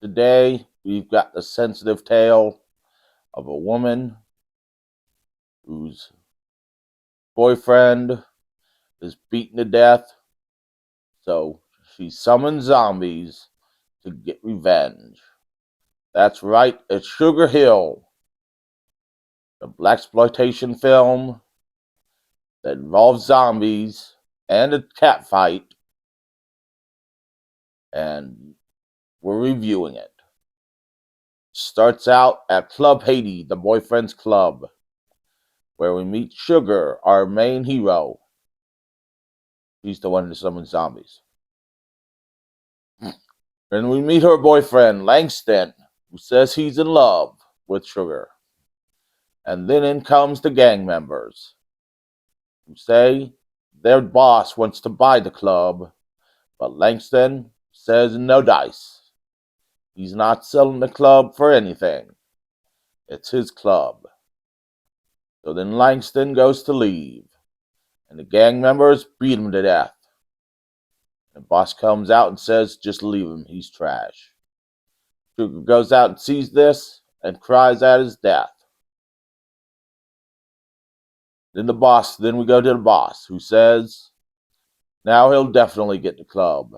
Today, we've got the sensitive tale of a woman whose boyfriend is beaten to death, so she summons zombies to get revenge. That's right, it's Sugar Hill, the blaxploitation film that involves zombies and a cat fight, and we're reviewing it. Starts out at Club Haiti, the boyfriend's club, where we meet Sugar, our main hero. He's the one who summons zombies. And we meet her boyfriend, Langston, who says he's in love with Sugar. And then in comes the gang members, who say their boss wants to buy the club, but Langston says no dice. He's not selling the club for anything. It's his club. So then Langston goes to leave, and the gang members beat him to death. The boss comes out and says, just leave him, he's trash. Sugar goes out and sees this and cries at his death. Then we go to the boss, who says, now he'll definitely get the club.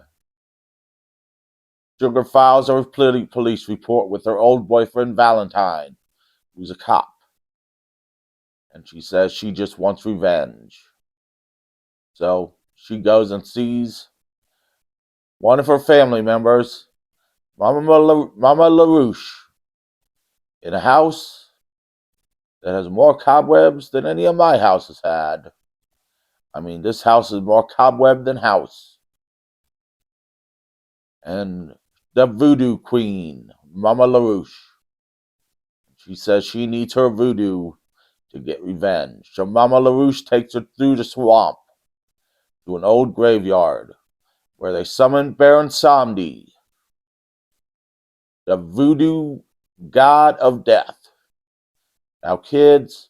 Sugar files a police report with her old boyfriend, Valentine, who's a cop. And she says she just wants revenge. So she goes and sees one of her family members, Mama LaRouche, in a house that has more cobwebs than any of my houses had. I mean, this house is more cobweb than house. And the voodoo queen, Mama LaRouche. She says she needs her voodoo to get revenge. So Mama LaRouche takes her through the swamp to an old graveyard where they summon Baron Samedi, the voodoo god of death. Now, kids,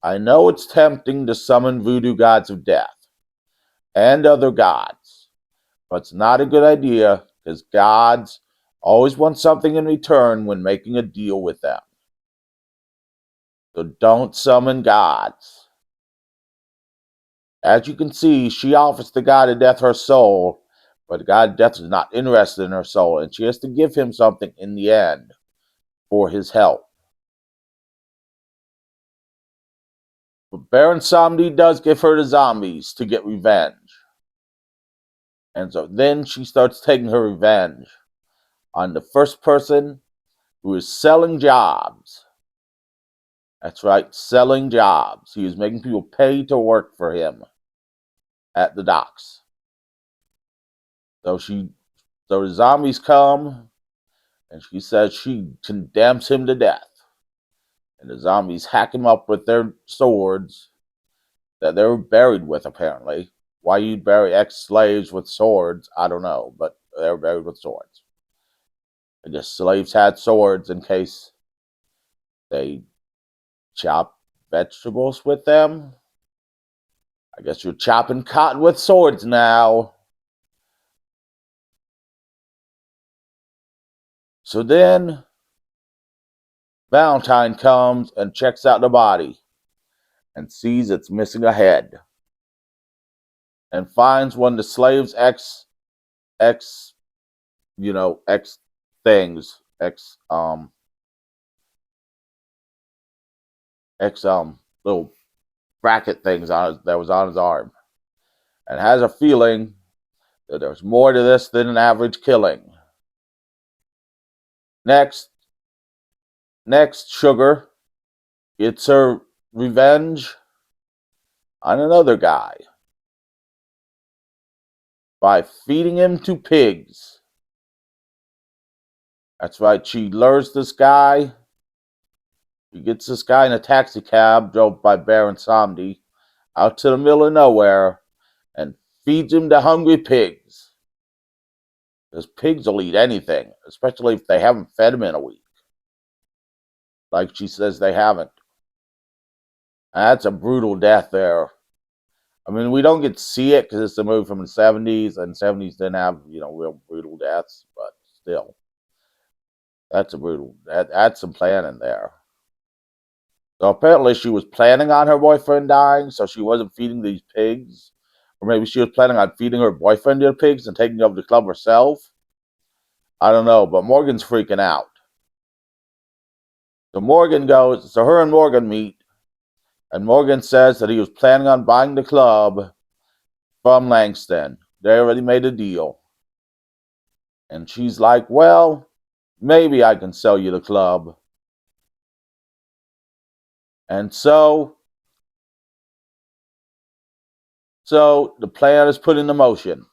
I know it's tempting to summon voodoo gods of death and other gods, but it's not a good idea because gods always want something in return when making a deal with them. So don't summon gods. As you can see, she offers the god of death her soul, but the god of death is not interested in her soul, and she has to give him something in the end for his help. But Baron Samedi does give her the zombies to get revenge. And so then she starts taking her revenge on the first person who is selling jobs. That's right, selling jobs. He is making people pay to work for him at the docks. So the zombies come, and she says she condemns him to death. And the zombies hack him up with their swords that they were buried with, apparently. Why you'd bury ex-slaves with swords, I don't know, but they were buried with swords. I guess slaves had swords in case they chop vegetables with them. I guess you're chopping cotton with swords now. So then Valentine comes and checks out the body and sees it's missing a head and finds one of the slaves' ex ex things, ex little bracket things that was on his arm, and has a feeling that there's more to this than an average killing. Next, Sugar gets her revenge on another guy by feeding him to pigs. That's right, she lures this guy. She gets this guy in a taxi cab drove by Baron Samedi out to the middle of nowhere and feeds him to hungry pigs. Because pigs will eat anything, especially if they haven't fed them in a week. Like she says they haven't. That's a brutal death there. I mean, we don't get to see it because it's a movie from the 70s, and 70s didn't have, real brutal deaths, but still. That's a brutal. That's some planning there. So apparently she was planning on her boyfriend dying, so she wasn't feeding these pigs. Or maybe she was planning on feeding her boyfriend to the pigs and taking over the club herself. I don't know, but Morgan's freaking out. So her and Morgan meet, and Morgan says that he was planning on buying the club from Langston. They already made a deal. And she's like, well, maybe I can sell you the club. And so the plan is put into motion.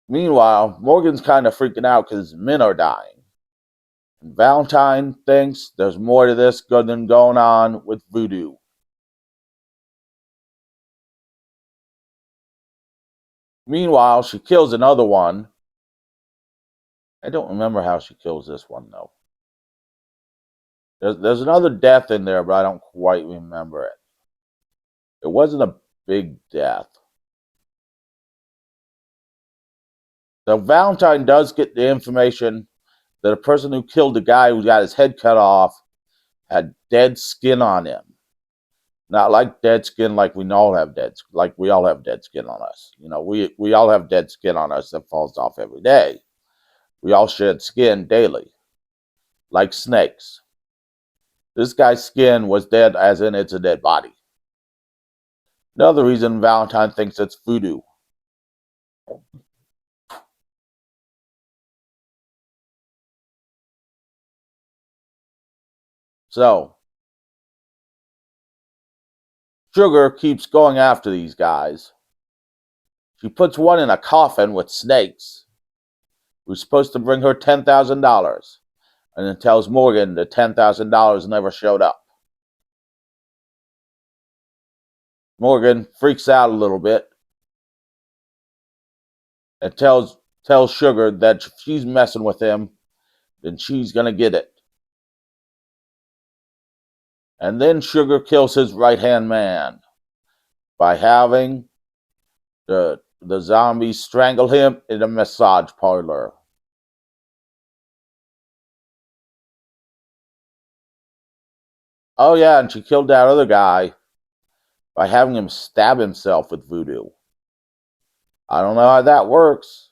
Meanwhile, Morgan's kind of freaking out because his men are dying. And Valentine thinks there's more to this than going on with voodoo. Meanwhile, she kills another one. I don't remember how she kills this one, though. There's another death in there, but I don't quite remember it. It wasn't a big death. So Valentine does get the information that a person who killed the guy who got his head cut off had dead skin on him. Not like dead skin like we all have dead skin on us. You know, we all have dead skin on us that falls off every day. We all shed skin daily, like snakes. This guy's skin was dead, as in it's a dead body. Another reason Valentine thinks it's voodoo. So, Sugar keeps going after these guys. She puts one in a coffin with snakes, who's supposed to bring her $10,000, and then tells Morgan the $10,000 never showed up. Morgan freaks out a little bit and tells Sugar that if she's messing with him, then she's gonna get it. And then Sugar kills his right-hand man by having the zombies strangle him in a massage parlor. Oh yeah, and she killed that other guy by having him stab himself with voodoo. I don't know how that works,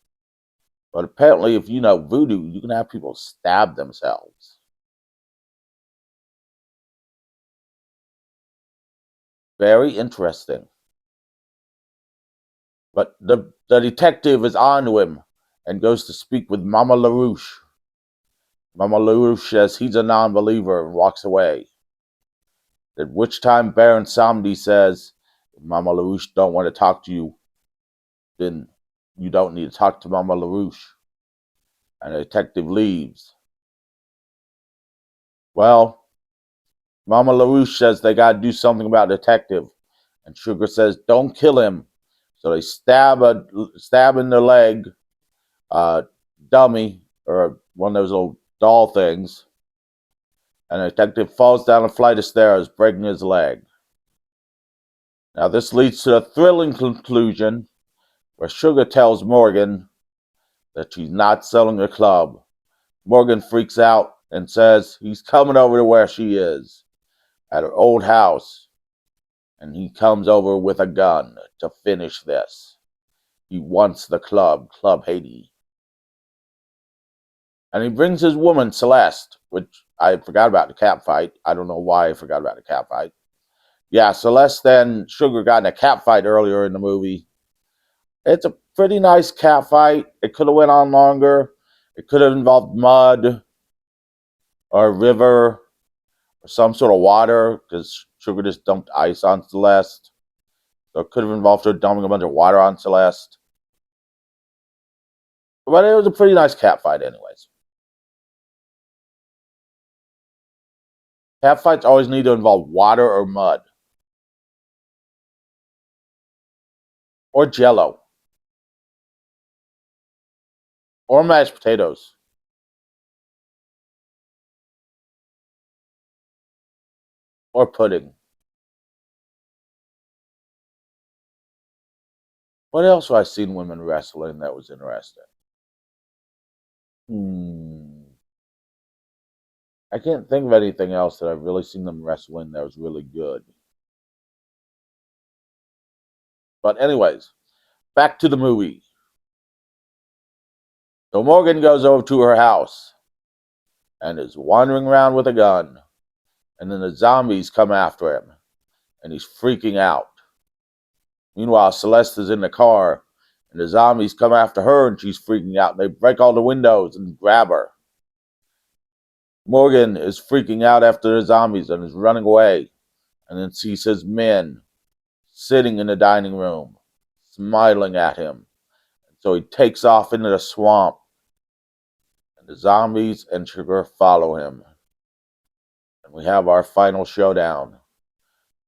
but apparently if you know voodoo, you can have people stab themselves. Very interesting. But the detective is on to him and goes to speak with Mama LaRouche. Mama LaRouche says he's a non-believer and walks away. At which time Baron Samedi says, if Mama LaRouche don't want to talk to you, then you don't need to talk to Mama LaRouche. And the detective leaves. Well, Mama LaRouche says they got to do something about the detective. And Sugar says, don't kill him. So they stab in the leg, dummy, or one of those little doll things. And the detective falls down a flight of stairs, breaking his leg. Now this leads to a thrilling conclusion where Sugar tells Morgan that she's not selling the club. Morgan freaks out and says he's coming over to where she is, at her old house, and he comes over with a gun to finish this. He wants the club, Club Haiti. And he brings his woman, Celeste, which I forgot about the cat fight. I don't know why I forgot about the cat fight. Yeah, Celeste and Sugar got in a cat fight earlier in the movie. It's a pretty nice cat fight. It could have went on longer. It could have involved mud or a river or some sort of water, because Sugar just dumped ice on Celeste. So it could have involved her dumping a bunch of water on Celeste. But it was a pretty nice cat fight anyways. Cat fights always need to involve water or mud. Or jello. Or mashed potatoes. Or pudding. What else have I seen women wrestling that was interesting? Hmm. I can't think of anything else that I've really seen them wrestle in that was really good. But anyways, back to the movie. So Morgan goes over to her house and is wandering around with a gun. And then the zombies come after him. And he's freaking out. Meanwhile, Celeste is in the car. And the zombies come after her and she's freaking out. They break all the windows and grab her. Morgan is freaking out after the zombies and is running away. And then sees his men sitting in the dining room, smiling at him. So he takes off into the swamp. And the zombies and Sugar follow him. And we have our final showdown.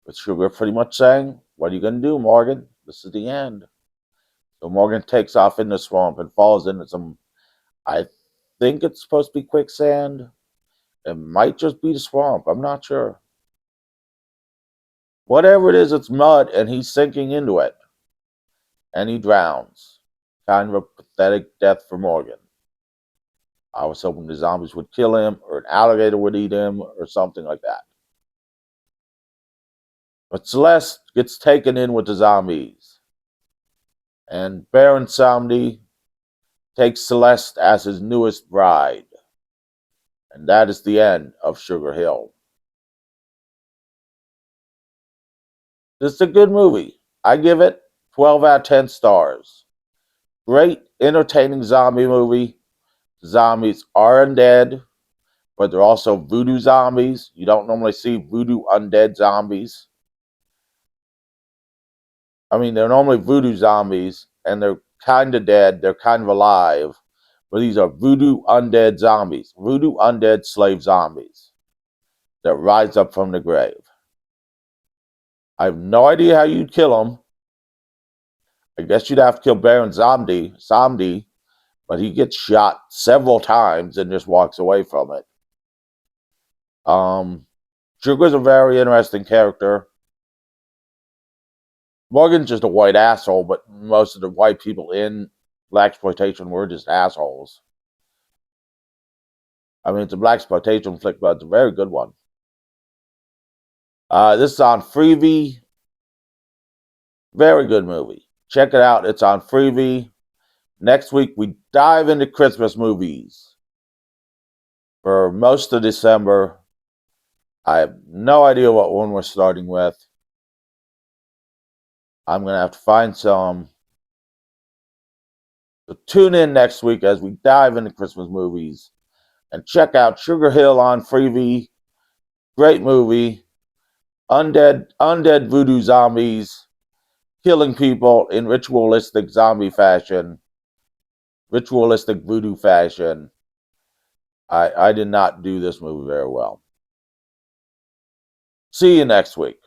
With Sugar pretty much saying, "What are you going to do, Morgan? This is the end." So Morgan takes off in the swamp and falls into some, I think it's supposed to be quicksand. It might just be the swamp. I'm not sure. Whatever it is, it's mud, and he's sinking into it. And he drowns. Kind of a pathetic death for Morgan. I was hoping the zombies would kill him, or an alligator would eat him, or something like that. But Celeste gets taken in with the zombies. And Baron Samedi takes Celeste as his newest bride. And that is the end of Sugar Hill. This is a good movie. I give it 12 out of 10 stars. Great, entertaining zombie movie. Zombies are undead, but they're also voodoo zombies. You don't normally see voodoo undead zombies. I mean, they're normally voodoo zombies, and they're kind of dead. They're kind of alive. But these are voodoo undead zombies. Voodoo undead slave zombies that rise up from the grave. I have no idea how you'd kill them. I guess you'd have to kill Baron Samedi, but he gets shot several times and just walks away from it. Sugar's a very interesting character. Morgan's just a white asshole, but most of the white people in blaxploitation were just assholes. I mean, it's a blaxploitation flick, but it's a very good one. This is on Freevee. Very good movie. Check it out. It's on Freevee. Next week, we dive into Christmas movies. For most of December, I have no idea what one we're starting with. I'm going to have to find some. So tune in next week as we dive into Christmas movies. And check out Sugar Hill on Freevee. Great movie. Undead voodoo zombies killing people in ritualistic zombie fashion. Ritualistic voodoo fashion. I did not do this movie very well. See you next week.